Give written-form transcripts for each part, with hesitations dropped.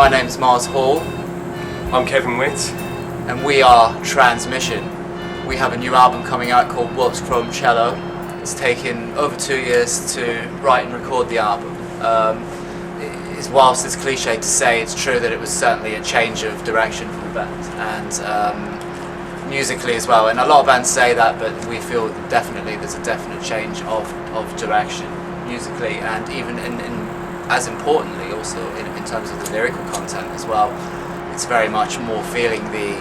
My name is Mars Hall. I'm Kevin Witt. And we are Transmiission. We have a new album coming out called Waltz Chrome Cello. It's taken over 2 years to write and record the album. Whilst it's cliche to say, it's true that it was certainly a change of direction for the band, and musically as well. And a lot of bands say that, but we feel that definitely there's a definite change of direction musically, and even as importantly also in terms of the lyrical content as well. It's very much more feeling the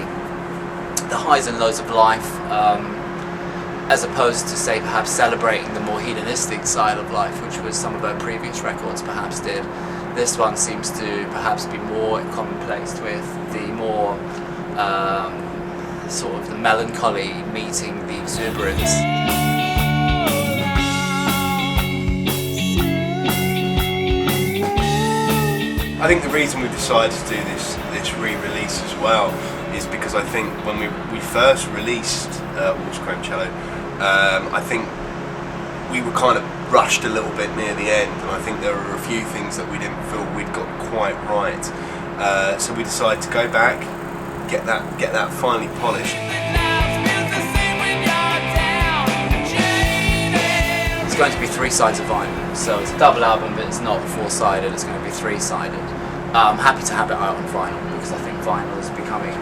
highs and lows of life, as opposed to, say, perhaps celebrating the more hedonistic side of life, which was some of our previous records perhaps did. This one seems to perhaps be more commonplace, with the more sort of the melancholy meeting the exuberance. I think the reason we decided to do this re-release as well is because I think when we first released Waltz Chrome Cello, I think we were kind of rushed a little bit near the end, and I think there were a few things that we didn't feel we'd got quite right. So we decided to go back, get that finally polished. It's going to be 3 sides of vinyl, so it's a double album, but it's not 4-sided. It's going to be 3-sided. I'm happy to have it out on vinyl because I think vinyl is becoming,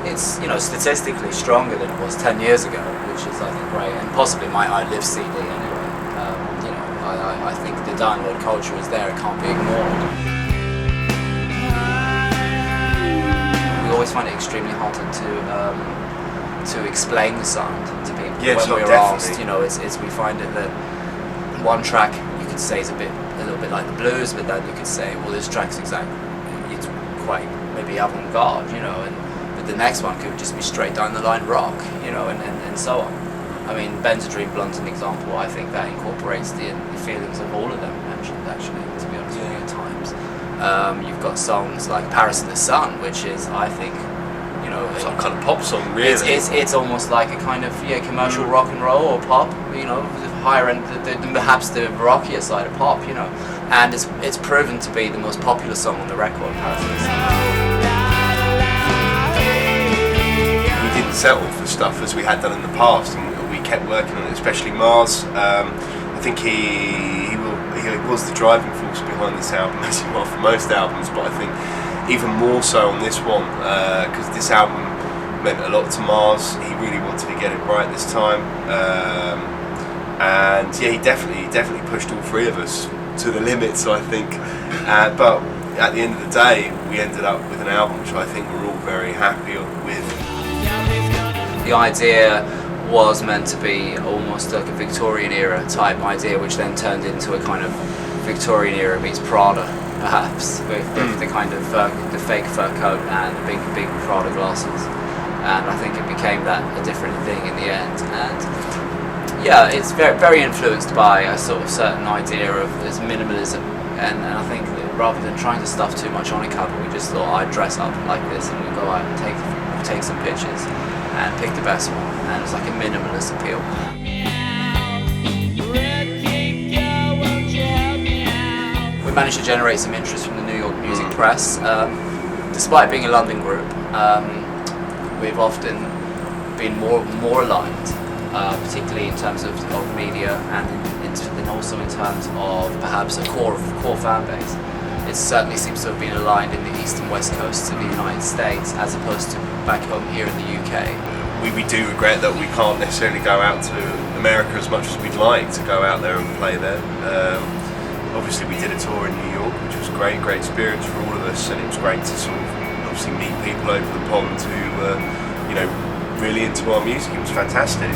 it's, you know, statistically stronger than it was 10 years ago, which is, I think, great, and possibly might outlive CD anyway. You know, I think the download culture is there; it can't be ignored. We always find it extremely hard to explain the sound to people. Yes, when we're definitely. asked, you know, we find it that one track you could say is a little bit like the blues, but then you could say, well, this track's it's quite maybe avant-garde, you know, but the next one could just be straight down the line rock, you know, and so on. I mean, Ben's a Dream Blunt's an example. I think that incorporates the feelings of all of them mentioned, actually, to be honest with you, at times. You've got songs like Paris in the Sun, which is, I think, you know, it's like a kind of pop song, really. It's almost like a kind of commercial rock and roll or pop, you know, higher end, perhaps the rockier side of pop, you know, and it's proven to be the most popular song on the record. We didn't settle for stuff as we had done in the past, and we kept working on it, especially Mars. I think he was the driving force behind this album, as he was for most albums, but I think even more so on this one, because this album meant a lot to Mars. He really wanted to get it right this time. And yeah, he definitely pushed all 3 of us to the limits, I think. But at the end of the day, we ended up with an album which I think we're all very happy with. The idea was meant to be almost like a Victorian era type idea, which then turned into a kind of Victorian era meets Prada, perhaps, with the kind of the fake fur coat and the big Prada glasses. And I think it became a different thing in the end. And yeah, it's very influenced by a sort of certain idea of this minimalism, and I think that rather than trying to stuff too much on a cover, we just thought I'd dress up like this and we'd go out and take some pictures and pick the best one, and it's like a minimalist appeal. We managed to generate some interest from the New York music press. Despite being a London group, we've often been more aligned. Particularly in terms of media and also in terms of perhaps a core fan base. It certainly seems to have been aligned in the east and west coasts of the United States as opposed to back home here in the UK. We do regret that we can't necessarily go out to America as much as we'd like to go out there and play there. Obviously we did a tour in New York, which was great experience for all of us, and it was great to sort of obviously meet people over the pond who you know, really into our music. It was fantastic.